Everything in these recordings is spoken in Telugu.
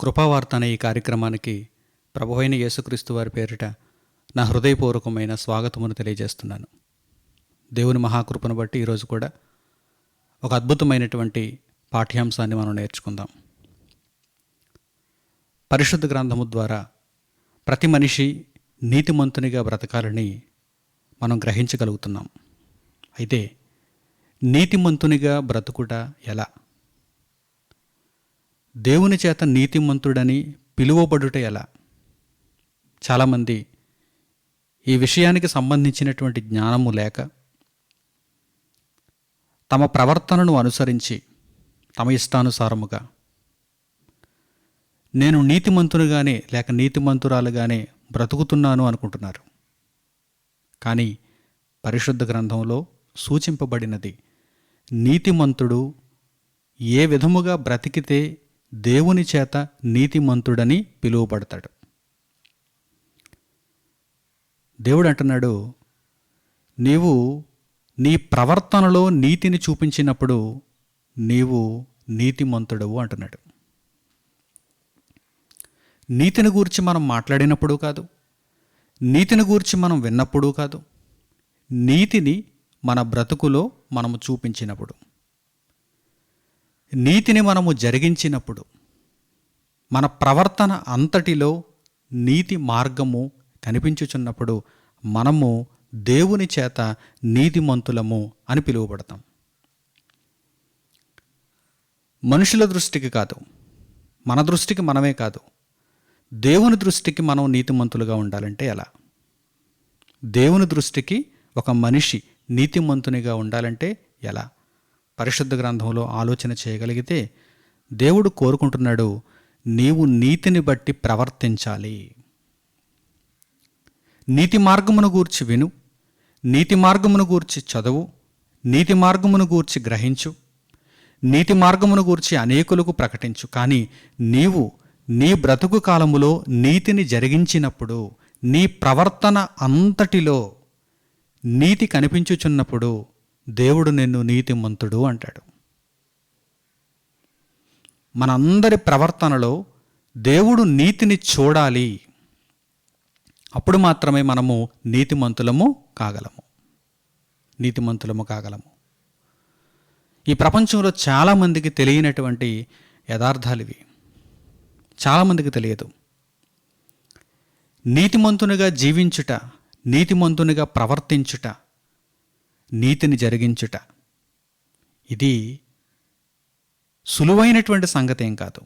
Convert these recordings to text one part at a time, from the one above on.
కృపావార్త అనే ఈ కార్యక్రమానికి ప్రభువైన యేసుక్రీస్తు వారి పేరిట నా హృదయపూర్వకమైన స్వాగతమును తెలియజేస్తున్నాను. దేవుని మహాకృపను బట్టి ఈరోజు కూడా ఒక అద్భుతమైనటువంటి పాఠ్యాంశాన్ని మనం నేర్చుకుందాం. పరిశుద్ధ గ్రంథము ద్వారా ప్రతి మనిషి నీతిమంతునిగా బ్రతకాలని మనం గ్రహించగలుగుతున్నాం. అయితే నీతిమంతునిగా బ్రతుకుట ఎలా? దేవుని చేత నీతిమంతుడని పిలువబడుట ఎలా? చాలామంది ఈ విషయానికి సంబంధించినటువంటి జ్ఞానము లేక తమ ప్రవర్తనను అనుసరించి తమ ఇష్టానుసారముగా నేను నీతిమంతునిగానే లేక నీతిమంతురాలుగానే బ్రతుకుతున్నాను అనుకుంటున్నారు. కానీ పరిశుద్ధ గ్రంథంలో సూచింపబడినది నీతిమంతుడు ఏ విధముగా బ్రతికితే దేవుని చేత నీతిమంతుడని పిలువబడతాడు. దేవుడు అంటున్నాడు, నీవు నీ ప్రవర్తనలో నీతిని చూపించినప్పుడు నీవు నీతిమంతుడవు అంటున్నాడు. నీతిని గూర్చి మనం మాట్లాడినప్పుడు కాదు, నీతిని గూర్చి మనం విన్నప్పుడు కాదు, నీతిని మన బ్రతుకులో మనము చూపించినప్పుడు, నీతిని మనము జరిగించినప్పుడు, మన ప్రవర్తన అంతటిలో నీతి మార్గము కనిపించుచున్నప్పుడు మనము దేవుని చేత నీతిమంతులము అని పిలువబడతాం. మనుషుల దృష్టికి కాదు, మన దృష్టికి మనమే కాదు, దేవుని దృష్టికి మనం నీతిమంతులుగా ఉండాలంటే ఎలా? దేవుని దృష్టికి ఒక మనిషి నీతిమంతునిగా ఉండాలంటే ఎలా? పరిశుద్ధ గ్రంథంలో ఆలోచన చేయగలిగితే దేవుడు కోరుకుంటున్నాడు, నీవు నీతిని బట్టి ప్రవర్తించాలి. నీతి మార్గమును గూర్చి విను, నీతి మార్గమును గూర్చి చదువు, నీతి మార్గమును గూర్చి గ్రహించు, నీతి మార్గమును గూర్చి అనేకులకు ప్రకటించు. కానీ నీవు నీ బ్రతుకు కాలములో నీతిని జరిగించినప్పుడు, నీ ప్రవర్తన అంతటిలో నీతి కనిపించుచున్నప్పుడు దేవుడు నిన్ను నీతిమంతుడు అంటాడు. మనందరి ప్రవర్తనలో దేవుడు నీతిని చూడాలి. అప్పుడు మాత్రమే మనము నీతిమంతులము కాగలము. ఈ ప్రపంచంలో చాలామందికి తెలియనటువంటి యథార్థాలు ఇవి. చాలామందికి తెలియదు. నీతిమంతునిగా జీవించుట, నీతిమంతునిగా ప్రవర్తించుట, నీతిని జరిగించుట, ఇది సులువైనటువంటి సంగతి ఏం కాదు.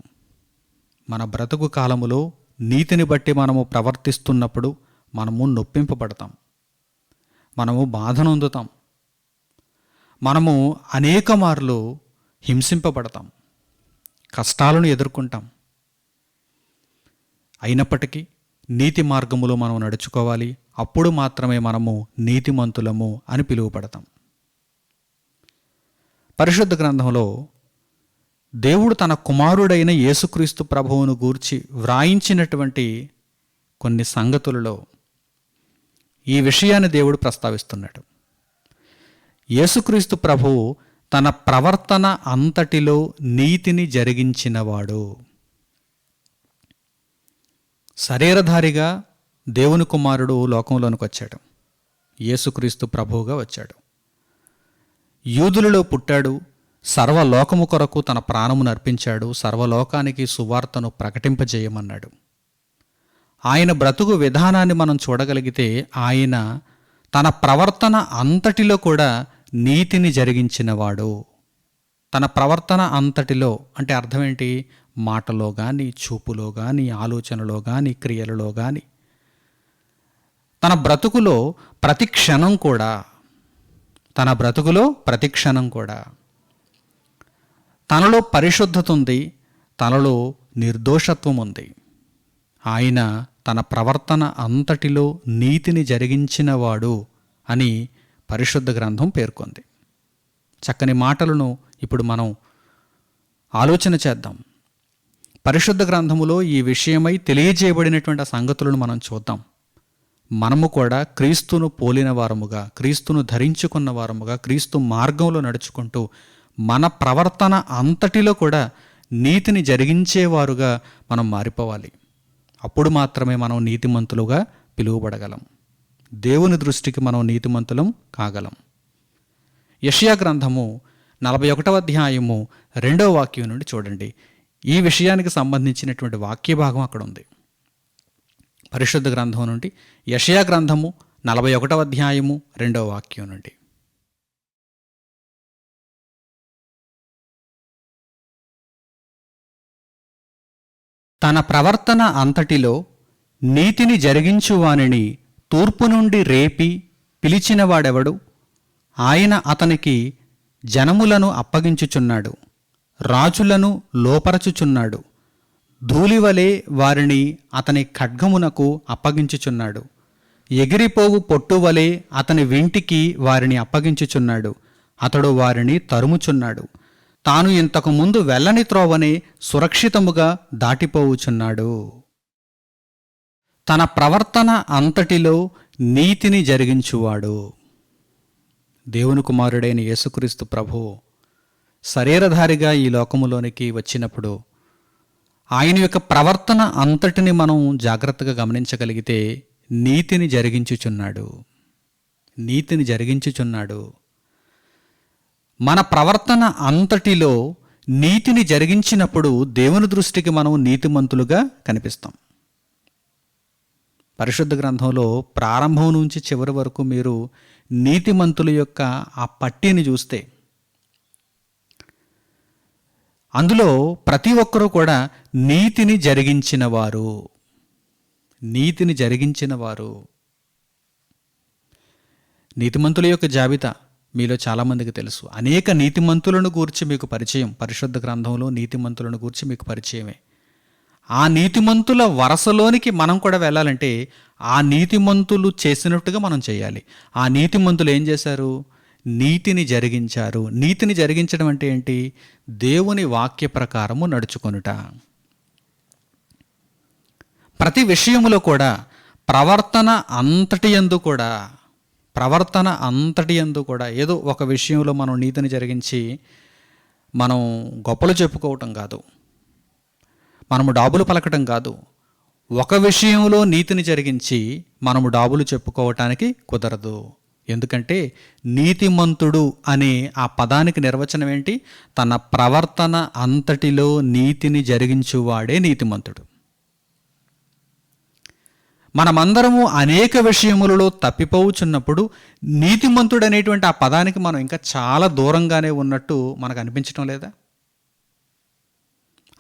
మన బ్రతుకు కాలములో నీతిని బట్టి మనము ప్రవర్తిస్తున్నప్పుడు మనము నొప్పింపబడతాం, మనము బాధనొందుతాం, మనము అనేక మార్లు హింసింపబడతాం, కష్టాలను ఎదుర్కొంటాం. అయినప్పటికీ నీతి మార్గములో మనం నడుచుకోవాలి. అప్పుడు మాత్రమే మనము నీతిమంతులము అని పిలువబడతాం. పరిశుద్ధ గ్రంథంలో దేవుడు తన కుమారుడైన యేసుక్రీస్తు ప్రభువును గూర్చి వ్రాయించినటువంటి కొన్ని సంగతులలో ఈ విషయాన్ని దేవుడు ప్రస్తావిస్తున్నాడు. యేసుక్రీస్తు ప్రభువు తన ప్రవర్తన అంతటిలో నీతిని జరిగించినవాడు. శరీరధారిగా దేవుని కుమారుడు లోకంలోనికి వచ్చాడు. యేసుక్రీస్తు ప్రభువుగా వచ్చాడు. యూదులలో పుట్టాడు. సర్వలోకము కొరకు తన ప్రాణమును అర్పించాడు. సర్వలోకానికి సువార్తను ప్రకటింపజేయమన్నాడు. ఆయన బ్రతుకు విధానాన్ని మనం చూడగలిగితే ఆయన తన ప్రవర్తన అంతటిలో కూడా నీతిని జరిగించినవాడు. తన ప్రవర్తన అంతటిలో అంటే అర్థం ఏంటి? మాటలో కానీ, చూపులో కానీ, ఆలోచనలో కానీ, క్రియలలో కానీ, తన బ్రతుకులో ప్రతి క్షణం కూడా తనలో పరిశుద్ధత ఉంది, తనలో నిర్దోషత్వం ఉంది. ఆయన తన ప్రవర్తన అంతటిలో నీతిని జరిగించినవాడు అని పరిశుద్ధ గ్రంథం పేర్కొంది. చక్కని మాటలను ఇప్పుడు మనం ఆలోచన చేద్దాం. పరిశుద్ధ గ్రంథములో ఈ విషయమై తెలియజేయబడినటువంటి ఆ సంగతులను మనం చూద్దాం. మనము కూడా క్రీస్తును పోలిన వారముగా, క్రీస్తును ధరించుకున్న వారముగా, క్రీస్తు మార్గంలో నడుచుకుంటూ మన ప్రవర్తన అంతటిలో కూడా నీతిని జరిగించేవారుగా మనం మారిపోవాలి. అప్పుడు మాత్రమే మనం నీతిమంతులుగా పిలువబడగలం. దేవుని దృష్టికి మనం నీతిమంతులం కాగలం. యెషయా గ్రంథము 41వ అధ్యాయము 2వ వాక్యం నుండి చూడండి. ఈ విషయానికి సంబంధించినటువంటి వాక్య భాగం అక్కడ ఉంది. పరిశుద్ధ గ్రంథం నుండి యెషయా గ్రంథము 41వ అధ్యాయము 2వ వాక్యం నుండి. తన ప్రవర్తన అంతటిలో నీతిని జరిగించువానిని తూర్పు నుండి రేపి పిలిచినవాడెవడు? ఆయన అతనికి జనములను అప్పగించుచున్నాడు, రాజులను లోపరచుచున్నాడు. ధూళివలే వారిని అతని ఖడ్గమునకు అప్పగించుచున్నాడు. ఎగిరిపోవు పొట్టువలే అతని వింటికి వారిని అప్పగించుచున్నాడు. అతడు వారిని తరుముచున్నాడు. తాను ఇంతకు ముందు వెళ్ళని త్రోవనే సురక్షితముగా దాటిపోవుచున్నాడు. తన ప్రవర్తన అంతటిలో నీతిని జరిగించువాడు. దేవుని కుమారుడైన యేసుక్రీస్తు ప్రభువు శరీరధారిగా ఈ లోకములోనికి వచ్చినప్పుడు ఆయన యొక్క ప్రవర్తన అంతటిని మనం జాగ్రత్తగా గమనించగలిగితే నీతిని జరిగించుచున్నాడు. నీతిని జరిగించుచున్నాడు. మన ప్రవర్తన అంతటిలో నీతిని జరిగించినప్పుడు దేవుని దృష్టికి మనం నీతిమంతులుగా కనిపిస్తాం. పరిశుద్ధ గ్రంథంలో ప్రారంభం నుంచి చివరి వరకు మీరు నీతిమంతుల యొక్క ఆ పట్టిని చూస్తే అందులో ప్రతి ఒక్కరూ కూడా నీతిని జరిగించిన వారు. నీతిని జరిగించిన వారు. నీతిమంతుల యొక్క జాబితా మీలో చాలామందికి తెలుసు. అనేక నీతిమంతులను గూర్చి మీకు పరిచయం. పరిశుద్ధ గ్రంథంలో నీతిమంతులను గూర్చి మీకు పరిచయమే. ఆ నీతిమంతుల వరసలోనికి మనం కూడా వెళ్ళాలంటే ఆ నీతిమంతులు చేసినట్టుగా మనం చేయాలి. ఆ నీతిమంతులు ఏం చేశారు? నీతిని జరిగించారు. నీతిని జరిగించడం అంటే ఏంటి? దేవుని వాక్య ప్రకారము నడుచుకొనుట. ప్రతి విషయములో కూడా ప్రవర్తన అంతటి యందు కూడా ఏదో ఒక విషయంలో మనం నీతిని జరిగించి మనం గొప్పలు చెప్పుకోవటం కాదు, మనము డాబులు పలకటం కాదు. ఒక విషయంలో నీతిని జరిగించి మనము డాబులు చెప్పుకోవటానికి కుదరదు. ఎందుకంటే నీతిమంతుడు అనే ఆ పదానికి నిర్వచనం ఏంటి? తన ప్రవర్తన అంతటిలో నీతిని జరిగించువాడే నీతిమంతుడు. మనమందరము అనేక విషయములలో తప్పిపోవుచున్నప్పుడు నీతిమంతుడు అనేటువంటి ఆ పదానికి మనం ఇంకా చాలా దూరంగానే ఉన్నట్టు మనకు అనిపించటం లేదా?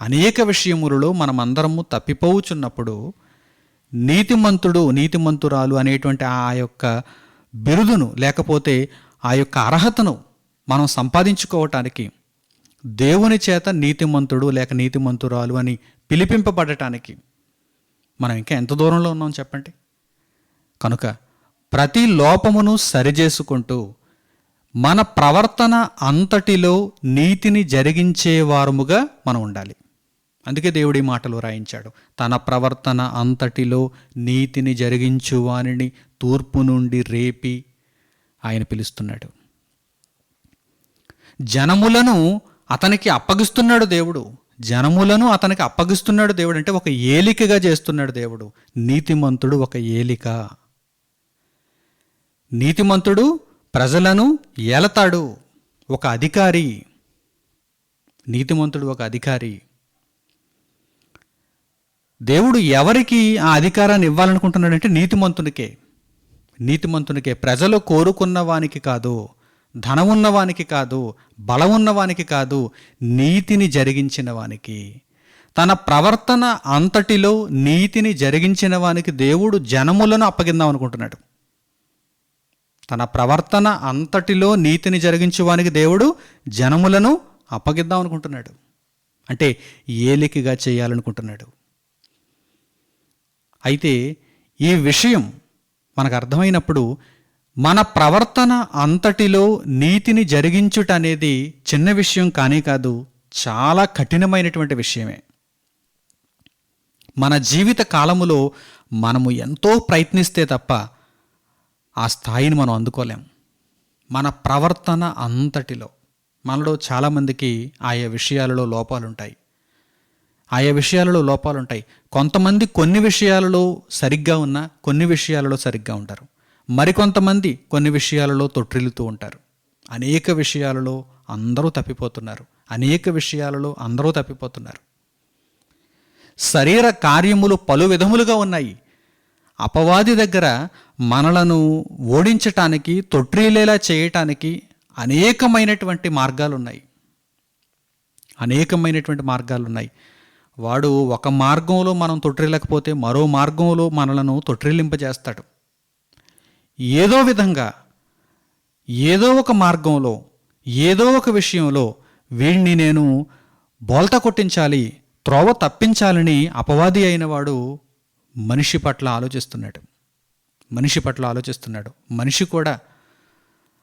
అనేక విషయములలో మనమందరము తప్పిపోవుచున్నప్పుడు నీతిమంతుడు, నీతిమంతురాలు అనేటువంటి ఆ యొక్క బిరుదును లేకపోతే ఆ యొక్క అర్హతను మనం సంపాదించుకోవటానికి, దేవుని చేత నీతిమంతుడు లేక నీతిమంతురాలు అని పిలిపింపబడటానికి మనం ఇంకా ఎంత దూరంలో ఉన్నాం చెప్పండి. కనుక ప్రతి లోపమును సరిచేసుకుంటూ మన ప్రవర్తన అంతటిలో నీతిని జరిగించేవారముగా మనం ఉండాలి. అందుకే దేవుడి మాటలు రాయించాడు. తన ప్రవర్తన అంతటిలో నీతిని జరిగించువానిని తూర్పు నుండి రేపి ఆయన పిలుస్తున్నాడు. జనములను అతనికి అప్పగిస్తున్నాడు దేవుడు. జనములను అతనికి అప్పగిస్తున్నాడు దేవుడు. అంటే ఒక ఏలికగా చేస్తున్నాడు దేవుడు. నీతిమంతుడు ఒక ఏలిక. నీతిమంతుడు ప్రజలను ఏలతాడు. ఒక అధికారి. నీతిమంతుడు ఒక అధికారి. దేవుడు ఎవరికి ఆ అధికారాన్ని ఇవ్వాలనుకుంటున్నాడంటే నీతిమంతునికే. ప్రజలు కోరుకున్న వానికి కాదు, ధనం ఉన్నవానికి కాదు, బలం ఉన్నవానికి కాదు, నీతిని జరిగించిన వానికి. తన ప్రవర్తన అంతటిలో నీతిని జరిగించిన వానికి దేవుడు జనములను అప్పగిందాం అనుకుంటున్నాడు. తన ప్రవర్తన అంతటిలో నీతిని జరిగించేవానికి దేవుడు జనములను అప్పగిద్దాం అనుకుంటున్నాడు. అంటే ఏలికగా చేయాలనుకుంటున్నాడు. అయితే ఈ విషయం మనకు అర్థమైనప్పుడు మన ప్రవర్తన అంతటిలో నీతిని జరిగించుట అనేది చిన్న విషయం కానే కాదు, చాలా కఠినమైనటువంటి విషయమే. మన జీవిత కాలములో మనము ఎంతో ప్రయత్నిస్తే తప్ప ఆ స్థాయిని మనం అందుకోలేం. మన ప్రవర్తన అంతటిలో మనలో చాలామందికి ఆయా విషయాలలో లోపాలుంటాయి. ఆయా విషయాలలో లోపాలు ఉంటాయి. కొంతమంది కొన్ని విషయాలలో సరిగ్గా ఉన్నా కొన్ని విషయాలలో సరిగ్గా ఉంటారు. మరికొంతమంది కొన్ని విషయాలలో తొట్టిల్లుతూ ఉంటారు. అనేక విషయాలలో అందరూ తప్పిపోతున్నారు. అనేక విషయాలలో అందరూ తప్పిపోతున్నారు. శరీర కార్యములు పలు విధములుగా ఉన్నాయి. అపవాది దగ్గర మనలను ఓడించటానికి, తొట్టిల్లేలా చేయటానికి అనేకమైనటువంటి మార్గాలున్నాయి. అనేకమైనటువంటి మార్గాలున్నాయి. వాడు ఒక మార్గంలో మనం తొట్టిల్లకపోతే మరో మార్గంలో మనలను తొట్టిల్లింపజేస్తాడు. ఏదో విధంగా, ఏదో ఒక మార్గంలో, ఏదో ఒక విషయంలో వీడిని నేను బోల్తా కొట్టించాలి, త్రోవ తప్పించాలని అపవాది అయిన వాడు మనిషి పట్ల ఆలోచిస్తున్నాడు. మనిషి కూడా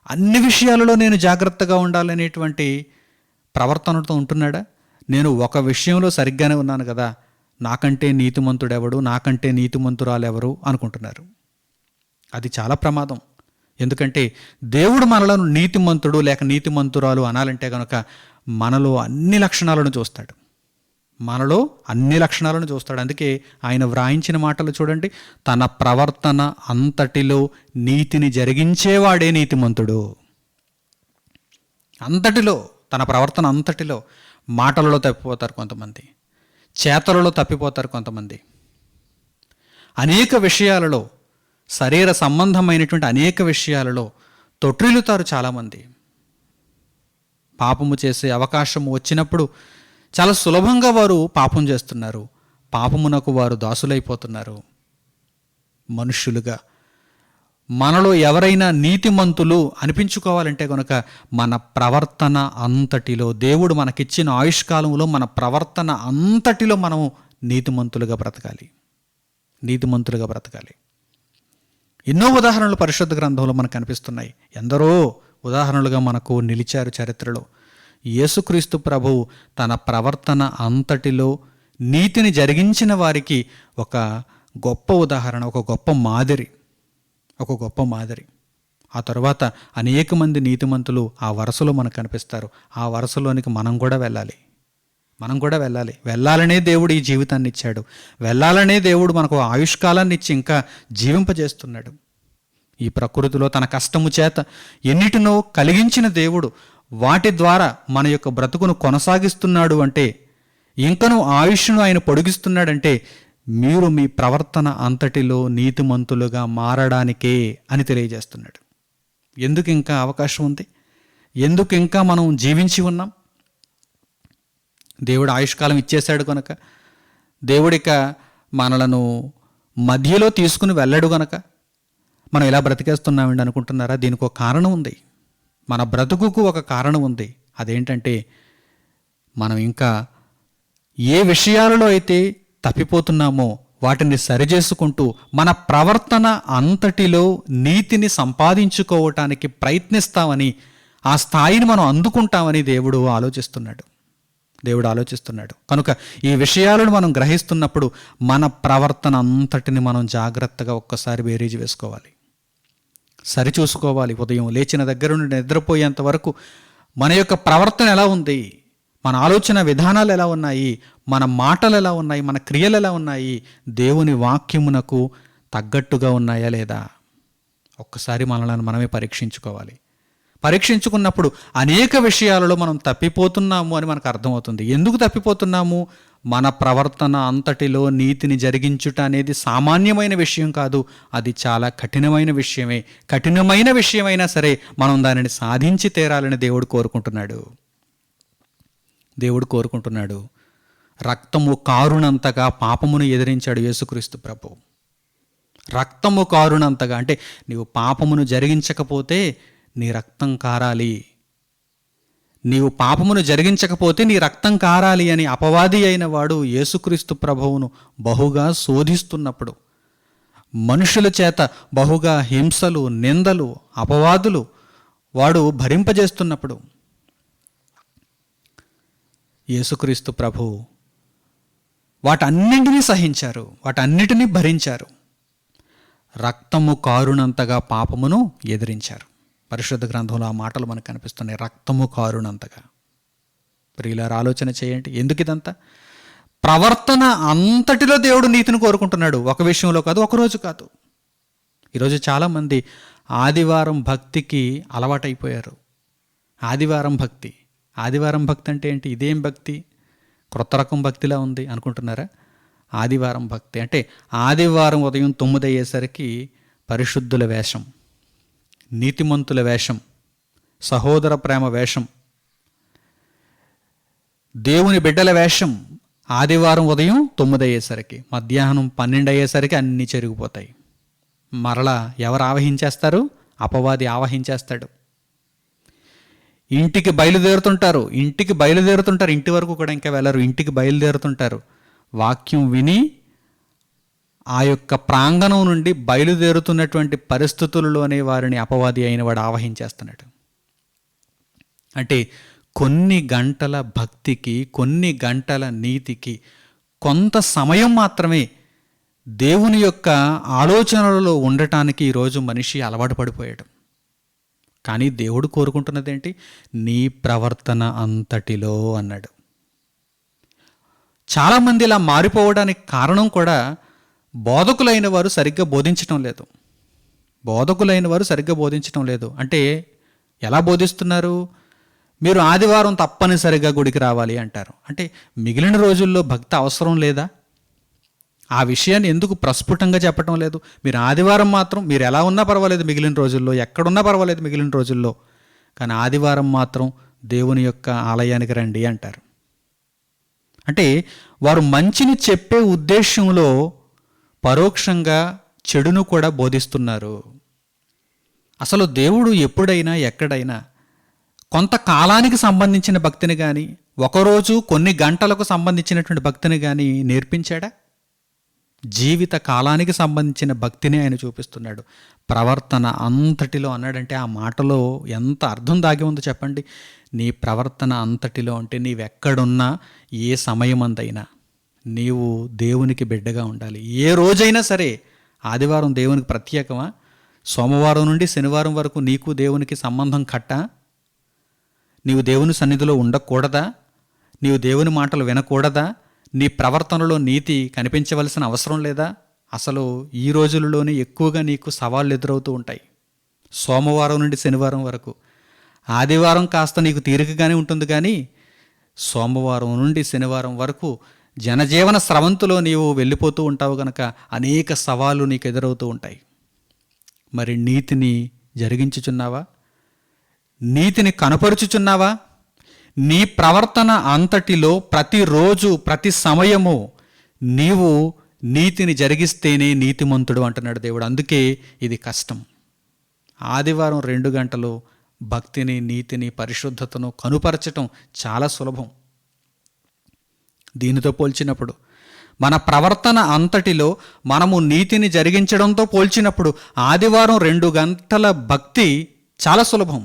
అన్ని విషయాలలో నేను జాగ్రత్తగా ఉండాలనేటువంటి ప్రవర్తనతో ఉంటున్నాడా? నేను ఒక విషయంలో సరిగ్గానే ఉన్నాను కదా, నాకంటే నీతిమంతుడెవడు, నాకంటే నీతిమంతురాలెవరు అనుకుంటున్నారు. అది చాలా ప్రమాదం. ఎందుకంటే దేవుడు మనలను నీతిమంతుడు లేక నీతిమంతురాలు అనాలంటే కనుక మనలో అన్ని లక్షణాలను చూస్తాడు. అందుకే ఆయన వ్రాయించిన మాటలు చూడండి. తన ప్రవర్తన అంతటిలో నీతిని జరిగించేవాడే నీతిమంతుడు. తన ప్రవర్తన అంతటిలో. మాటలలో తప్పిపోతారు కొంతమంది, చేతలలో తప్పిపోతారు కొంతమంది, అనేక విషయాలలో, శరీర సంబంధమైనటువంటి అనేక విషయాలలో తొట్టిల్లుతారు చాలామంది. పాపము చేసే అవకాశం వచ్చినప్పుడు చాలా సులభంగా వారు పాపం చేస్తున్నారు. పాపమునకు వారు దాసులైపోతున్నారు. మనుష్యులుగా మనలో ఎవరైనా నీతిమంతులు అనిపించుకోవాలంటే కనుక మన ప్రవర్తన అంతటిలో, దేవుడు మనకిచ్చిన ఆయుష్కాలంలో మన ప్రవర్తన అంతటిలో మనం నీతిమంతులుగా బ్రతకాలి. ఎన్నో ఉదాహరణలు పరిశుద్ధ గ్రంథంలో మనకు కనిపిస్తున్నాయి. ఎందరో ఉదాహరణలుగా మనకు నిలిచారు చరిత్రలో. యేసుక్రీస్తు ప్రభువు తన ప్రవర్తన అంతటిలో నీతిని జరిగించిన వారికి ఒక గొప్ప ఉదాహరణ, ఒక గొప్ప మాదిరి. ఆ తర్వాత అనేక మంది నీతిమంతులు ఆ వరుసలో మనకు కనిపిస్తారు. ఆ వరుసలోనికి మనం కూడా వెళ్ళాలి. వెళ్ళాలనే దేవుడు ఈ జీవితాన్ని ఇచ్చాడు. వెళ్ళాలనే దేవుడు మనకు ఆయుష్కాలాన్ని ఇచ్చి ఇంకా జీవింపజేస్తున్నాడు. ఈ ప్రకృతిలో తన కష్టము చేత ఎన్నిటినో కలిగించిన దేవుడు వాటి ద్వారా మన యొక్క బ్రతుకును కొనసాగిస్తున్నాడు అంటే, ఇంకనూ ఆయుష్ను ఆయన పొడిగిస్తున్నాడంటే మీరు మీ ప్రవర్తన అంతటిలో నీతిమంతులుగా మారడానికే అని తెలియజేస్తున్నాడు. ఎందుకు ఇంకా అవకాశం ఉంది? ఎందుకు ఇంకా మనం జీవించి ఉన్నాం? దేవుడు ఆయుష్కాలం ఇచ్చేశాడు కనుక, దేవుడిక మనలను మధ్యలో తీసుకుని వెళ్ళడు కనుక మనం ఇలా బ్రతికేస్తున్నామండి అనుకుంటున్నారా? దీనికి ఒక కారణం ఉంది. మన బ్రతుకుకు ఒక కారణం ఉంది. అదేంటంటే, మనం ఇంకా ఏ విషయాలలో అయితే తప్పిపోతున్నామో వాటిని సరిచేసుకుంటూ మన ప్రవర్తన అంతటిలో నీతిని సంపాదించుకోవటానికి ప్రయత్నిస్తామని, ఆ స్థాయిని మనం అందుకుంటామని దేవుడు ఆలోచిస్తున్నాడు. కనుక ఈ విషయాలను మనం గ్రహిస్తున్నప్పుడు మన ప్రవర్తన అంతటిని మనం జాగ్రత్తగా ఒక్కసారి బేరీజు వేసుకోవాలి, సరిచూసుకోవాలి. ఉదయం లేచిన దగ్గర నుండి నిద్రపోయేంత వరకు మన యొక్క ప్రవర్తన ఎలా ఉంది, మన ఆలోచన విధానాలు ఎలా ఉన్నాయి, మన మాటలు ఎలా ఉన్నాయి, మన క్రియలు ఎలా ఉన్నాయి, దేవుని వాక్యమునకు తగ్గట్టుగా ఉన్నాయా లేదా? ఒక్కసారి మనల్ని మనమే పరీక్షించుకోవాలి. పరీక్షించుకున్నప్పుడు అనేక విషయాలలో మనం తప్పిపోతున్నాము అని మనకు అర్థమవుతుంది. ఎందుకు తప్పిపోతున్నాము? మన ప్రవర్తన అంతటిలో నీతిని జరిగించుట అనేది సామాన్యమైన విషయం కాదు, అది చాలా కఠినమైన విషయమే. కఠినమైన విషయమైనా సరే మనం దానిని సాధించి తీరాలని దేవుడు కోరుకుంటున్నాడు. రక్తము కారునంతగా పాపమును ఎదిరించాడు యేసుక్రీస్తు ప్రభు. రక్తము కారునంతగా అంటే నీవు పాపమును జరిగించకపోతే నీ రక్తం కారాలి, నీవు పాపమును జరిగించకపోతే నీ రక్తం కారాలి అని అపవాది అయిన వాడు యేసుక్రీస్తు ప్రభువును బహుగా శోధిస్తున్నప్పుడు, మనుషుల చేత బహుగా హింసలు, నిందలు, అపవాదులు వాడు భరింపజేస్తున్నప్పుడు యేసుక్రీస్తు ప్రభువు వాటన్నింటినీ సహించారు, వాటన్నిటినీ భరించారు. రక్తము కారునంతగా పాపమును ఎదిరించారు. పరిశుద్ధ గ్రంథంలో ఆ మాటలు మనకు కనిపిస్తున్నాయి. రక్తము కారునంతగా. ప్రియులారా, ఆలోచన చేయండి. ఎందుకు ఇదంతా? ప్రవర్తన అంతటిలో దేవుడు నీతిని కోరుకుంటున్నాడు. ఒక విషయంలో కాదు, ఒకరోజు కాదు. ఈరోజు చాలామంది ఆదివారం భక్తికి అలవాటైపోయారు. ఆదివారం భక్తి అంటే ఏంటి? ఇదేం భక్తి? క్రొత్త రకం భక్తిలా ఉంది అనుకుంటున్నారా? ఆదివారం భక్తి అంటే ఆదివారం ఉదయం 9 అయ్యేసరికి పరిశుద్ధుల వేషం, నీతిమంతుల వేషం, సహోదర ప్రేమ వేషం, దేవుని బిడ్డల వేషం. ఆదివారం ఉదయం 9 అయ్యేసరికి, మధ్యాహ్నం 12 అయ్యేసరికి అన్నీ చెరిగిపోతాయి. మరలా ఎవరు ఆవహించేస్తారు? అపవాది ఆవహించేస్తాడు. ఇంటికి బయలుదేరుతుంటారు. ఇంటి వరకు కూడా ఇంకా వెళ్ళరు. ఇంటికి బయలుదేరుతుంటారు. వాక్యం విని ఆ యొక్క ప్రాంగణం నుండి బయలుదేరుతున్నటువంటి పరిస్థితులలోనే వారిని అపవాది అయిన వాడు ఆవహించేస్తున్నాడు. అంటే కొన్ని గంటల భక్తికి, కొన్ని గంటల నీతికి కొంత సమయం మాత్రమే దేవుని యొక్క ఆలోచనలలో ఉండటానికి ఈరోజు మనిషి అలవాటు పడిపోయాడు. కానీ దేవుడు కోరుకుంటున్నదేంటి? నీ ప్రవర్తన అంతటిలో అన్నాడు. చాలామంది ఇలా మారిపోవడానికి కారణం కూడా బోధకులైన వారు సరిగ్గా బోధించటం లేదు. అంటే ఎలా బోధిస్తున్నారు? మీరు ఆదివారం తప్పనిసరిగా గుడికి రావాలి అంటారు. అంటే మిగిలిన రోజుల్లో భక్తి అవసరం లేదా? ఆ విషయాన్ని ఎందుకు ప్రస్ఫుటంగా చెప్పటం లేదు? మీరు ఆదివారం మాత్రం, మీరు ఎలా ఉన్నా పర్వాలేదు మిగిలిన రోజుల్లో, ఎక్కడున్నా పర్వాలేదు మిగిలిన రోజుల్లో, కానీ ఆదివారం మాత్రం దేవుని యొక్క ఆలయానికి రండి అంటారు. అంటే వారు మంచిని చెప్పే ఉద్దేశంలో పరోక్షంగా చెడును కూడా బోధిస్తున్నారు. అసలు దేవుడు ఎప్పుడైనా ఎక్కడైనా కొంతకాలానికి సంబంధించిన భక్తిని కానీ, ఒకరోజు కొన్ని గంటలకు సంబంధించినటువంటి భక్తిని కానీ నేర్పించాడా? జీవిత కాలానికి సంబంధించిన భక్తిని ఆయన చూపిస్తున్నాడు. ప్రవర్తన అంతటిలో అన్నాడంటే ఆ మాటలో ఎంత అర్థం దాగి ఉందో చెప్పండి. నీ ప్రవర్తన అంతటిలో అంటే నీవెక్కడున్నా, ఏ సమయమందైనా నీవు దేవునికి బిడ్డగా ఉండాలి. ఏ రోజైనా సరే. ఆదివారం దేవునికి ప్రత్యేకమా? సోమవారం నుండి శనివారం వరకు నీకు దేవునికి సంబంధం కట్టా? నీవు దేవుని సన్నిధిలో ఉండకూడదా? నీవు దేవుని మాటలు వినకూడదా? నీ ప్రవర్తనలో నీతి కనిపించవలసిన అవసరం లేదా? అసలు ఈ రోజులలోనే ఎక్కువగా నీకు సవాళ్ళు ఎదురవుతూ ఉంటాయి. సోమవారం నుండి శనివారం వరకు. ఆదివారం కాస్త నీకు తీరికగానే ఉంటుంది, కానీ సోమవారం నుండి శనివారం వరకు జనజీవన స్రవంతిలో నీవు వెళ్ళిపోతూ ఉంటావు గనక అనేక సవాళ్ళు నీకు ఎదురవుతూ ఉంటాయి. మరి నీతిని జరిగించుచున్నావా? నీతిని కనపరుచుచున్నావా? నీ ప్రవర్తన అంతటిలో ప్రతిరోజు, ప్రతి సమయము నీవు నీతిని జరిగిస్తేనే నీతిమంతుడు అంటున్నాడు దేవుడు. అందుకే ఇది కష్టం. ఆదివారం 2 గంటలు భక్తిని, నీతిని, పరిశుద్ధతను కనుపరచటం చాలా సులభం. దీనితో పోల్చినప్పుడు, మన ప్రవర్తన అంతటిలో మనము నీతిని జరిగించడంతో పోల్చినప్పుడు ఆదివారం 2 గంటల భక్తి చాలా సులభం.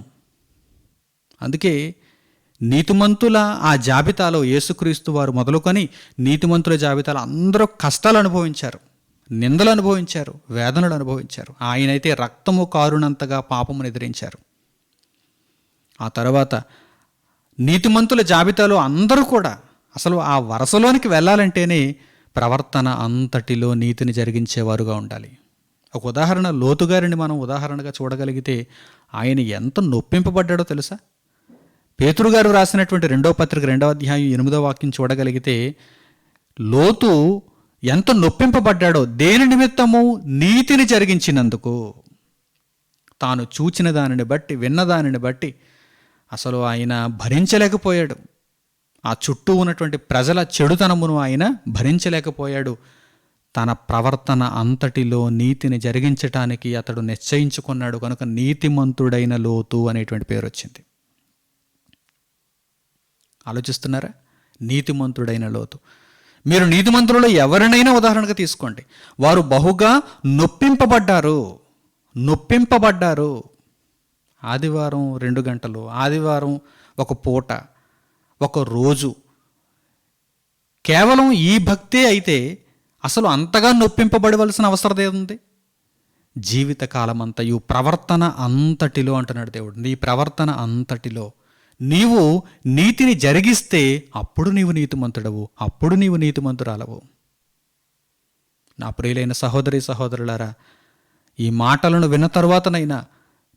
అందుకే నీతిమంతుల ఆ జాబితాలో యేసుక్రీస్తు వారు మొదలుకొని నీతిమంతుల జాబితాలో అందరూ కష్టాలు అనుభవించారు, నిందలు అనుభవించారు, వేదనలు అనుభవించారు. ఆయనైతే రక్తము కారునంతగా పాపమును ఎదిరించారు. ఆ తర్వాత నీతిమంతుల జాబితాలో అందరూ కూడా అసలు ఆ వరసలోనికి వెళ్ళాలంటేనే ప్రవర్తన అంతటిలో నీతిని జరిగించేవారుగా ఉండాలి. ఒక ఉదాహరణ, లోతు గారిని మనం ఉదాహరణగా చూడగలిగితే ఆయన ఎంత నొప్పింపబడ్డాడో తెలుసా? పేతురు గారు రాసినటువంటి 2వ పత్రిక 2వ అధ్యాయం 8వ వాక్యం చూడగలిగితే లోతు ఎంత నొప్పింపబడ్డాడో. దేని నిమిత్తము? నీతిని జరిగించినందుకు. తాను చూచిన దానిని బట్టి, విన్న దానిని బట్టి అసలు ఆయన భరించలేకపోయాడు. ఆ చుట్టూ ఉన్నటువంటి ప్రజల చెడుతనమును ఆయన భరించలేకపోయాడు. తన ప్రవర్తన అంతటిలో నీతిని జరిగించటానికి అతడు నిశ్చయించుకున్నాడు కనుక నీతిమంతుడైన లోతు అనేటువంటి పేరు వచ్చింది. ఆలోచిస్తున్నారా? నీతిమంతుడైన లోతు. మీరు నీతిమంతులలో ఎవరినైనా ఉదాహరణగా తీసుకోండి. వారు బహుగా నొప్పింపబడ్డారు. ఆదివారం 2 గంటలు, ఆదివారం ఒక పూట, ఒక రోజు, కేవలం ఈ భక్తే అయితే అసలు అంతగా నొప్పింపబడవలసిన అవసరం ఏముంది? జీవితకాలం అంతయు ప్రవర్తన అంతటిలో అంటున్నాడు దేవుడు. నీ ప్రవర్తన అంతటిలో నీవు నీతిని జరిగిస్తే అప్పుడు నీవు నీతిమంతుడవు, అప్పుడు నీవు నీతిమంతురాలవు. నా ప్రియులైన సహోదరి సహోదరులారా, ఈ మాటలను విన్న తరువాతనైనా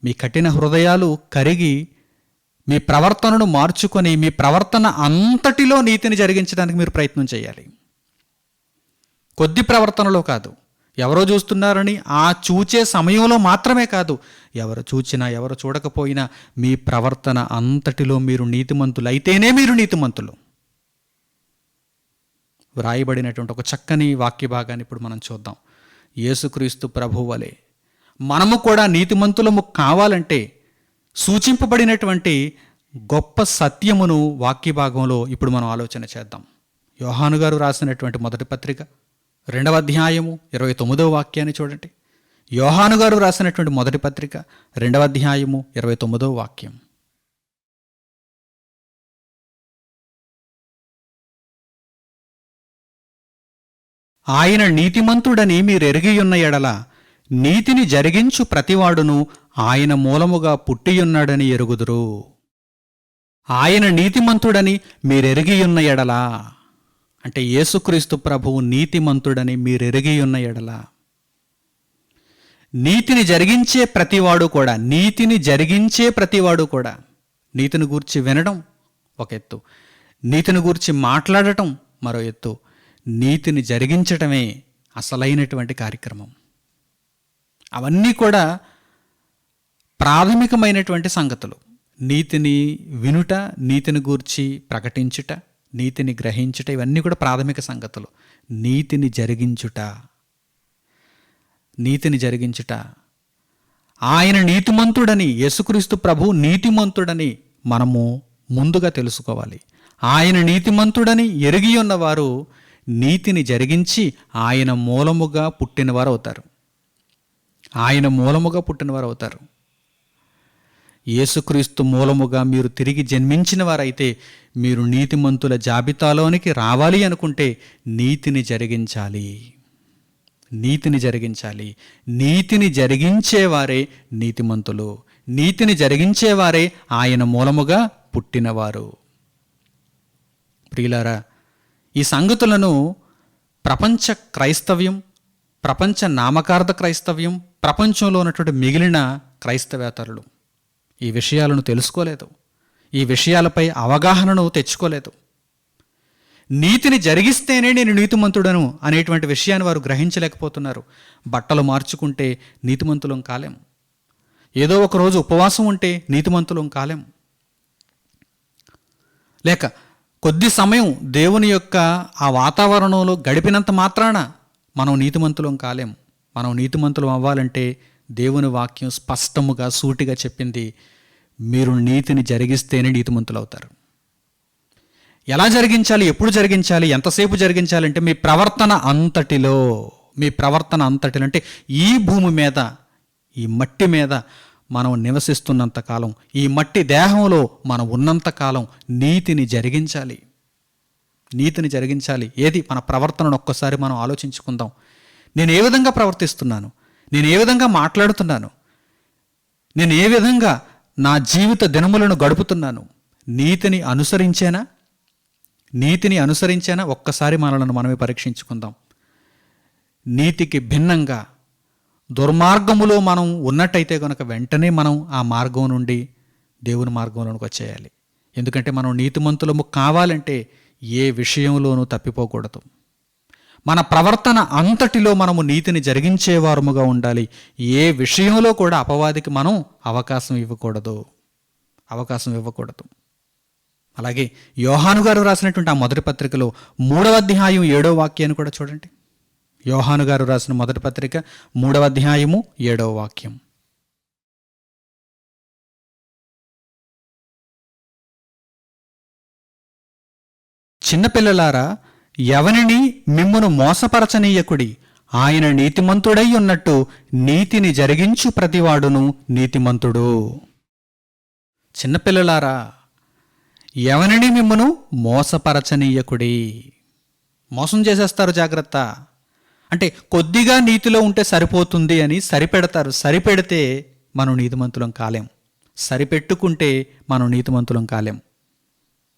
మీ కఠిన హృదయాలు కరిగి మీ ప్రవర్తనను మార్చుకొని మీ ప్రవర్తన అంతటిలో నీతిని జరిగించడానికి మీరు ప్రయత్నం చేయాలి. కొద్ది ప్రవర్తనలో కాదు, ఎవరో చూస్తున్నారని ఆ చూచే సమయంలో మాత్రమే కాదు, ఎవరు చూచినా ఎవరు చూడకపోయినా మీ ప్రవర్తన అంతటిలో మీరు నీతిమంతులు అయితేనే మీరు నీతిమంతులు. వ్రాయబడినటువంటి ఒక చక్కని వాక్య భాగాన్ని ఇప్పుడు మనం చూద్దాం. యేసుక్రీస్తు ప్రభువు వలె మనము కూడా నీతిమంతులము కావాలంటే సూచింపబడినటువంటి గొప్ప సత్యమును వాక్య భాగంలో ఇప్పుడు మనం ఆలోచన చేద్దాం. యోహాను గారు రాసినటువంటి మొదటి పత్రిక 2వ అధ్యాయము 29వ వాక్యాన్ని చూడండి. యోహాను గారు రాసినటువంటి మొదటి పత్రిక 2వ అధ్యాయము 29వ వాక్యం. ఆయన నీతిమంతుడని మీరెరిగియున్న ఎడల నీతిని జరిగించు ప్రతివాడును ఆయన మూలముగా పుట్టియున్నాడని ఎరుగుదురు. ఆయన నీతిమంతుడని మీరెరిగియున్న ఎడల అంటే యేసుక్రీస్తు ప్రభువు నీతిమంతుడని మీరెరిగియున్న ఎడల, నీతిని జరిగించే ప్రతివాడు కూడా, నీతిని జరిగించే ప్రతివాడు కూడా, నీతిని గూర్చి వినడం ఒక ఎత్తు, నీతిని గూర్చి మాట్లాడటం మరో ఎత్తు, నీతిని జరిగించటమే అసలైనటువంటి కార్యక్రమం. అవన్నీ కూడా ప్రాథమికమైనటువంటి సంగతులు. నీతిని వినుట, నీతిని గూర్చి ప్రకటించుట, నీతిని గ్రహించుట, ఇవన్నీ కూడా ప్రాథమిక సంగతులు. నీతిని జరిగించుట, నీతిని జరిగించుట. ఆయన నీతిమంతుడని, యేసుక్రీస్తు ప్రభు నీతిమంతుడని మనము ముందుగా తెలుసుకోవాలి. ఆయన నీతిమంతుడని ఎరిగి ఉన్నవారు నీతిని జరిగించి ఆయన మూలముగా పుట్టినవారు అవుతారు. ఆయన మూలముగా పుట్టినవారు అవుతారు. యేసుక్రీస్తు మూలముగా మీరు తిరిగి జన్మించిన వారైతే మీరు నీతిమంతుల జాబితాలోనికి రావాలి అనుకుంటే నీతిని జరిగించాలి, నీతిని జరిగించాలి. నీతిని జరిగించేవారే నీతిమంతులు, నీతిని జరిగించేవారే ఆయన మూలముగా పుట్టినవారు. ప్రియులారా, ఈ సంగతులను ప్రపంచ క్రైస్తవ్యం, ప్రపంచ నామకార్థ క్రైస్తవ్యం, ప్రపంచంలో ఉన్నటువంటి మిగిలిన క్రైస్తవేతరులు ఈ విషయాలను తెలుసుకోలేదు, ఈ విషయాలపై అవగాహనను తెచ్చుకోలేదు. నీతిని జరిగిస్తేనే నేను నీతిమంతుడను అనేటువంటి విషయాన్ని వారు గ్రహించలేకపోతున్నారు. బట్టలు మార్చుకుంటే నీతిమంతులం కాలేం, ఏదో ఒక రోజు ఉపవాసం ఉంటే నీతిమంతులం కాలేం, లేక కొద్ది సమయం దేవుని యొక్క ఆ వాతావరణంలో గడిపినంత మాత్రాన మనం నీతిమంతులం కాలేం. మనం నీతిమంతులం అవ్వాలంటే దేవుని వాక్యం స్పష్టముగా సూటిగా చెప్పింది, మీరు నీతిని జరిగిస్తేనే నీతిమంతులు అవుతారు. ఎలా జరిగించాలి, ఎప్పుడు జరిగించాలి, ఎంతసేపు జరిగించాలంటే మీ ప్రవర్తన అంతటిలో, మీ ప్రవర్తన అంతటిలో అంటే ఈ భూమి మీద, ఈ మట్టి మీద మనం నివసిస్తున్నంత కాలం, ఈ మట్టి దేహంలో మనం ఉన్నంత కాలం నీతిని జరిగించాలి, నీతిని జరిగించాలి. ఏది మన ప్రవర్తనను ఒక్కసారి మనం ఆలోచించుకుందాం. నేను ఏ విధంగా ప్రవర్తిస్తున్నాను, నేను ఏ విధంగా మాట్లాడుతున్నాను, నేను ఏ విధంగా నా జీవిత దినములను గడుపుతున్నాను, నీతిని అనుసరించేనా, నీతిని అనుసరించేనా? ఒక్కసారి మనలను మనమే పరీక్షించుకుందాం. నీతికి భిన్నంగా దుర్మార్గములో మనం ఉన్నట్టయితే కనుక వెంటనే మనం ఆ మార్గం నుండి దేవుని మార్గంలోనికి వచ్చేయాలి. ఎందుకంటే మనం నీతిమంతులము కావాలంటే ఏ విషయంలోనూ తప్పిపోకూడదు. మన ప్రవర్తన అంతటిలో మనము నీతిని జరిగించేవారముగా ఉండాలి. ఏ విషయంలో కూడా అపవాదికి మనం అవకాశం ఇవ్వకూడదు. అలాగే యోహాను గారు రాసినటువంటి ఆ మొదటి పత్రికలో 3వ అధ్యాయం 7వ వాక్యాన్ని కూడా చూడండి. యోహాను గారు రాసిన మొదటి పత్రిక 3వ అధ్యాయము 7వ వాక్యం. చిన్నపిల్లలారా, ఎవనిని మిమ్మును మోసపరచనీయకుడి, ఆయన నీతిమంతుడై ఉన్నట్టు నీతిని జరిగించు ప్రతివాడును నీతిమంతుడు. చిన్నపిల్లలారా, ఎవనిని మిమ్మును మోసపరచనీయకుడి. మోసం చేసేస్తారు, జాగ్రత్త. అంటే కొద్దిగా నీతిలో ఉంటే సరిపోతుంది అని సరిపెడతారు. సరిపెడితే మనం నీతిమంతులం కాలేం. సరిపెట్టుకుంటే మనం నీతిమంతులం కాలేం.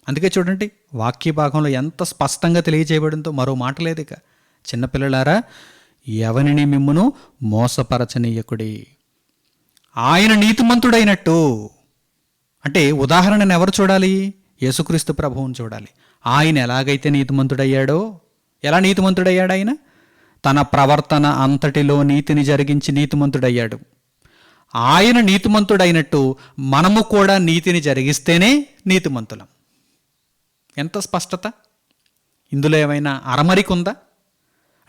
అందుకే చూడండి, వాక్య భాగంలో ఎంత స్పష్టంగా తెలియజేయబడిందో. మరో మాట లేదు ఇక. చిన్నపిల్లలారా, ఎవనిని మిమ్మును మోసపరచనీయకుడి. ఆయన నీతిమంతుడైనట్టు, అంటే ఉదాహరణను ఎవరు చూడాలి? యేసుక్రీస్తు ప్రభువుని చూడాలి. ఆయన ఎలాగైతే నీతిమంతుడయ్యాడో, ఎలా నీతిమంతుడయ్యాడు? ఆయన తన ప్రవర్తన అంతటిలో నీతిని జరిగించి నీతిమంతుడయ్యాడు. ఆయన నీతిమంతుడైనట్టు మనము కూడా నీతిని జరిగిస్తేనే నీతిమంతులం. ఎంత స్పష్టత! ఇందులో ఏమైనా అరమరిక ఉందా?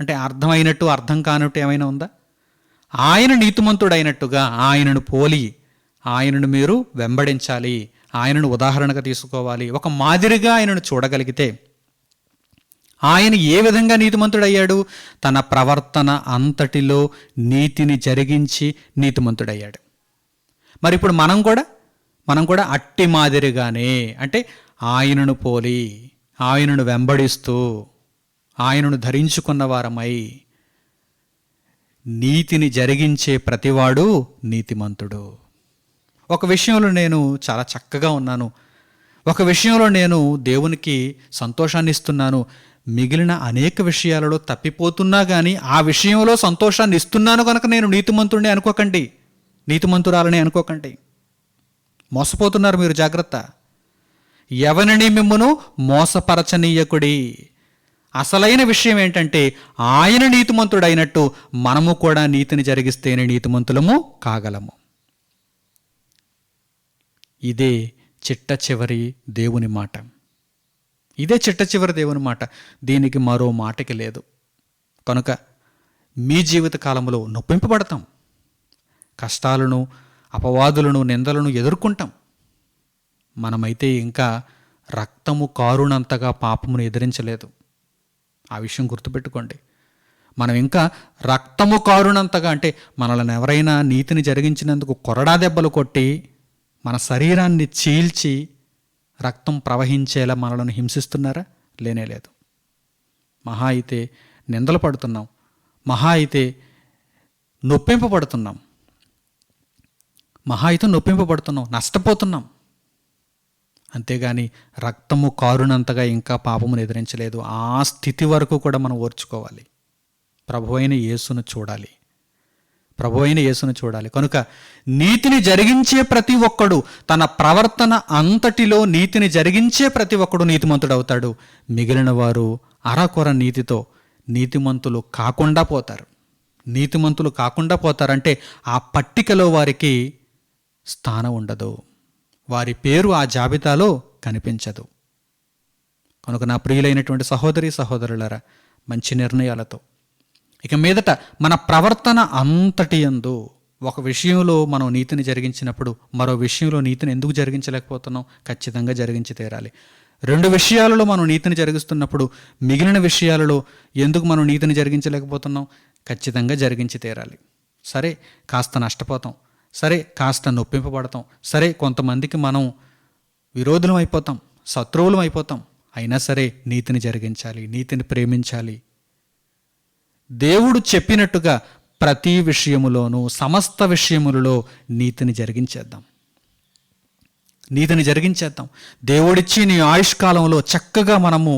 అంటే అర్థమైనట్టు అర్థం కానట్టు ఏమైనా ఉందా? ఆయన నీతిమంతుడైనట్టుగా ఆయనను పోలి ఆయనను మీరు వెంబడించాలి, ఆయనను ఉదాహరణగా తీసుకోవాలి. ఒక మాదిరిగా ఆయనను చూడగలిగితే, ఆయన ఏ విధంగా నీతిమంతుడయ్యాడు? తన ప్రవర్తన అంతటిలో నీతిని జరిగించి నీతిమంతుడయ్యాడు. మరి ఇప్పుడు మనం కూడా అట్టి మాదిరిగానే, అంటే ఆయనను పోలి ఆయనను వెంబడిస్తూ ఆయనను ధరించుకున్న వారమై నీతిని జరిగించే ప్రతివాడు నీతిమంతుడు. ఒక విషయంలో నేను చాలా చక్కగా ఉన్నాను, ఒక విషయంలో నేను దేవునికి సంతోషాన్ని ఇస్తున్నాను, మిగిలిన అనేక విషయాలలో తప్పిపోతున్నా కానీ ఆ విషయంలో సంతోషాన్ని ఇస్తున్నాను కనుక నేను నీతిమంతుడిని అనుకోకండి, నీతిమంతురాలని అనుకోకండి. మోసపోతున్నారు మీరు, జాగ్రత్త. ఎవనిని మిమ్మును మోసపరచనీయకుడి. అసలైన విషయం ఏంటంటే, ఆయన నీతిమంతుడైనట్టు మనము కూడా నీతిని జరిగిస్తేనే నీతిమంతులము కాగలము. ఇదే చిట్ట చివరి దేవుని మాట. ఇదే చిట్ట చివరి దేవుని మాట. దీనికి మరో మాటకి లేదు. కనుక మీ జీవిత కాలంలో నొప్పింపబడతాం, కష్టాలను, అపవాదులను, నిందలను ఎదుర్కొంటాం. మనమైతే ఇంకా రక్తము కారునంతగా పాపమును ఎదిరించలేదు. ఆ విషయం గుర్తుపెట్టుకోండి. మనం ఇంకా రక్తము కారునంతగా, అంటే మనల్ని ఎవరైనా నీతిని జరిగించినందుకు కొరడా దెబ్బలు కొట్టి మన శరీరాన్ని చీల్చి రక్తం ప్రవహించేలా మనలను హింసిస్తున్నారా? లేనేలేదు. మహా అయితే నిందలు పడుతున్నాం, మహా అయితే నొప్పింపబడుతున్నాం, నష్టపోతున్నాం. అంతేగాని రక్తము కారునంతగా ఇంకా పాపమును ఎదిరించలేదు. ఆ స్థితి వరకు కూడా మనం ఓర్చుకోవాలి. ప్రభువైన యేసును చూడాలి. కనుక నీతిని జరిగించే ప్రతి ఒక్కడు, తన ప్రవర్తన అంతటిలో నీతిని జరిగించే ప్రతి ఒక్కడు నీతిమంతుడవుతాడు. మిగిలిన వారు అరకొర నీతితో నీతిమంతులు కాకుండా పోతారంటే ఆ పట్టికలో వారికి స్థానం ఉండదు, వారి పేరు ఆ జాబితాలో కనిపించదు. కనుక నా ప్రియులైనటువంటి సహోదరి సహోదరులారా, మంచి నిర్ణయాలతో ఇక మీదట మన ప్రవర్తన అంతటి యందు ఒక విషయంలో మనం నీతిని జరిగించినప్పుడు మరో విషయంలో నీతిని ఎందుకు జరిగించలేకపోతున్నాం? ఖచ్చితంగా జరిగించి తీరాలి. 2 విషయాలలో మనం నీతిని జరిగిస్తున్నప్పుడు మిగిలిన విషయాలలో ఎందుకు మనం నీతిని జరిగించలేకపోతున్నాం? ఖచ్చితంగా జరిగించి తీరాలి. సరే, కాస్త నష్టపోతాం, సరే కాస్త నొప్పింపబడతాం, సరే కొంతమందికి మనం విరోధులం అయిపోతాం, శత్రువులం అయిపోతాం. అయినా సరే నీతిని జరిగించాలి, నీతిని ప్రేమించాలి. దేవుడు చెప్పినట్టుగా ప్రతి విషయములోనూ, సమస్త విషయములలో నీతిని జరిగించేద్దాం. దేవుడిచ్చి నీ ఆయుష్కాలంలో చక్కగా మనము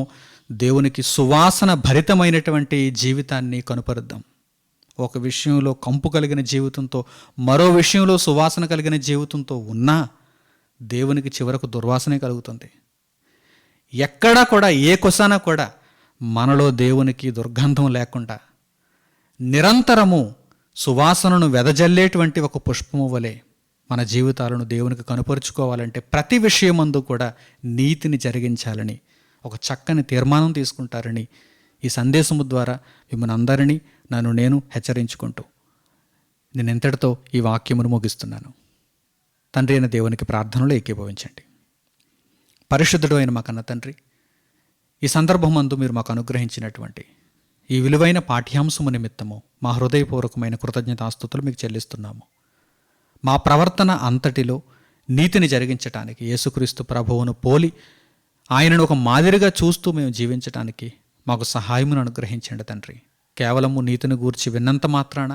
దేవునికి సువాసన భరితమైనటువంటి జీవితాన్ని కనుపరుద్దాం. ఒక విషయంలో కంపు కలిగిన జీవితంతో, మరో విషయంలో సువాసన కలిగిన జీవితంతో ఉన్నా దేవునికి చివరకు దుర్వాసనే కలుగుతుంది. ఎక్కడా కూడా, ఏ కొసానా కూడా మనలో దేవునికి దుర్గంధం లేకుండా నిరంతరము సువాసనను వెదజల్లేటువంటి ఒక పుష్పము వలె మన జీవితాలను దేవునికి కనుపరుచుకోవాలంటే ప్రతి విషయమందు కూడా నీతిని జరిగించాలని ఒక చక్కని తీర్మానం తీసుకుంటారని ఈ సందేశము ద్వారా మిమ్మల్ని అందరినీ, నన్ను నేను హెచ్చరించుకుంటూ నేను ఎంతటితో ఈ వాక్యమును ముగిస్తున్నాను. తండ్రి అయిన దేవునికి ప్రార్థనలో ఏకీభవించండి. పరిశుద్ధుడు అయిన మా కన్న తండ్రి, ఈ సందర్భమందు మీరు మాకు అనుగ్రహించినటువంటి ఈ విలువైన పాఠ్యాంశము నిమిత్తము మా హృదయపూర్వకమైన కృతజ్ఞతాస్తుతులు మీకు చెల్లిస్తున్నాము. మా ప్రవర్తన అంతటిలో నీతిని జరిగించటానికి యేసుక్రీస్తు ప్రభువును పోలి ఆయనను ఒక మాదిరిగా చూస్తూ మేము జీవించటానికి మాకు సహాయమును అనుగ్రహించండి తండ్రి. కేవలము నీతిని గూర్చి విన్నంత మాత్రాన,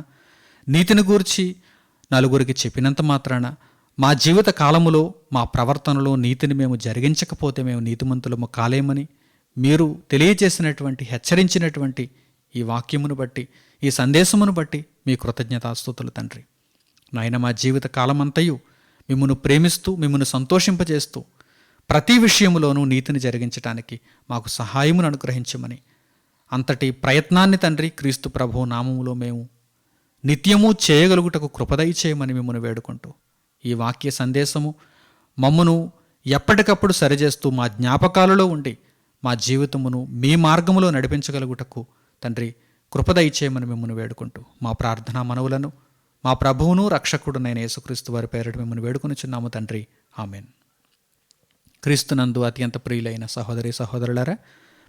నీతిని గూర్చి నలుగురికి చెప్పినంత మాత్రాన మా జీవిత కాలములో మా ప్రవర్తనలో నీతిని మేము జరిగించకపోతే మేము నీతిమంతులము కాలేమని మీరు తెలియజేసినటువంటి, హెచ్చరించినటువంటి ఈ వాక్యమును బట్టి, ఈ సందేశమును బట్టి మీ కృతజ్ఞతాస్తుతులు తండ్రి. నాయన, మా జీవిత కాలమంతయు మిమ్మును ప్రేమిస్తూ, మిమ్మును సంతోషింపజేస్తూ, ప్రతి విషయములోనూ నీతిని జరిగించటానికి మాకు సహాయమును అనుగ్రహించమని, అంతటి ప్రయత్నాన్ని తండ్రి క్రీస్తు ప్రభువు నామములో మేము నిత్యము చేయగలుగుటకు కృపదయ చేయమని మిమ్మల్ని వేడుకుంటూ, ఈ వాక్య సందేశము మమ్మను ఎప్పటికప్పుడు సరిచేస్తూ మా జ్ఞాపకాలలో ఉండి మా జీవితమును మీ మార్గములో నడిపించగలుగుటకు తండ్రి కృపదయ చేయమని మిమ్మల్ని వేడుకుంటూ, మా ప్రార్థనా మనవులను మా ప్రభువును రక్షకుడునైన యేసుక్రీస్తు వారి పేరిట మిమ్మల్ని వేడుకొనిచున్నాము తండ్రి. ఆమెన్. క్రీస్తునందు అత్యంత ప్రియులైన సహోదరి సహోదరులారా,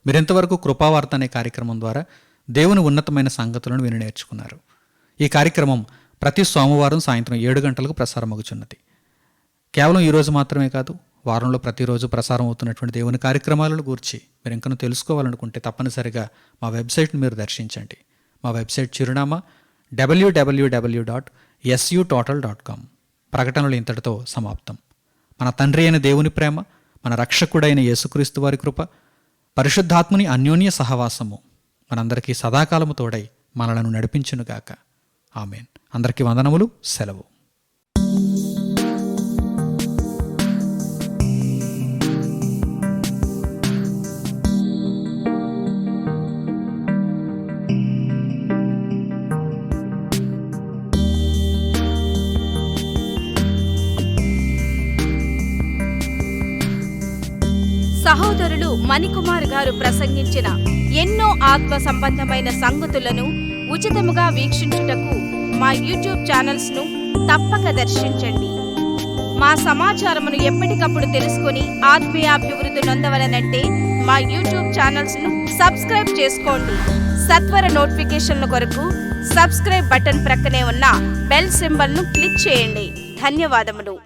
మీరెంతవరకు కృపావార్త అనే కార్యక్రమం ద్వారా దేవుని ఉన్నతమైన సంగతులను విని నేర్చుకున్నారు. ఈ కార్యక్రమం ప్రతి సోమవారం సాయంత్రం 7 గంటలకు ప్రసారమగుచున్నది. కేవలం ఈరోజు మాత్రమే కాదు, వారంలో ప్రతిరోజు ప్రసారం అవుతున్నటువంటి దేవుని కార్యక్రమాలను గూర్చి మీరు ఇంకనూ తెలుసుకోవాలనుకుంటే తప్పనిసరిగా మా వెబ్సైట్ని మీరు దర్శించండి. మా వెబ్సైట్ చిరునామా www.sutotal.com. ప్రకటనలు ఇంతటితో సమాప్తం. మన తండ్రి అయిన దేవుని ప్రేమ, మన రక్షకుడైన యేసుక్రీస్తు వారి కృప, పరిశుద్ధాత్ముని అన్యోన్య సహవాసము మనందరికీ సదాకాలము తోడై మనలను నడిపించునుగాక. ఆమెన్. అందరికీ వందనములు. సెలవు. సహోదరులు మణికుమార్ గారు ప్రసంగించిన ఎన్నో ఆత్మ సంబంధమైన సంగతులను ఉచితముగా వీక్షించుటకు మా యూట్యూబ్ ఛానల్స్ ను తప్పక దర్శించండి. మా సమాచారమును ఎప్పటికప్పుడు తెలుసుకొని ఆత్మీయాభివృద్ధి నొందవలనంటే మా యూట్యూబ్ ఛానల్స్ ను సబ్స్క్రైబ్ చేసుకోండి. సత్వర నోటిఫికేషన్ల కొరకు సబ్స్క్రైబ్ బటన్ ప్రక్కనే ఉన్న బెల్ సింబల్ ను క్లిక్ చేయండి. ధన్యవాదములు.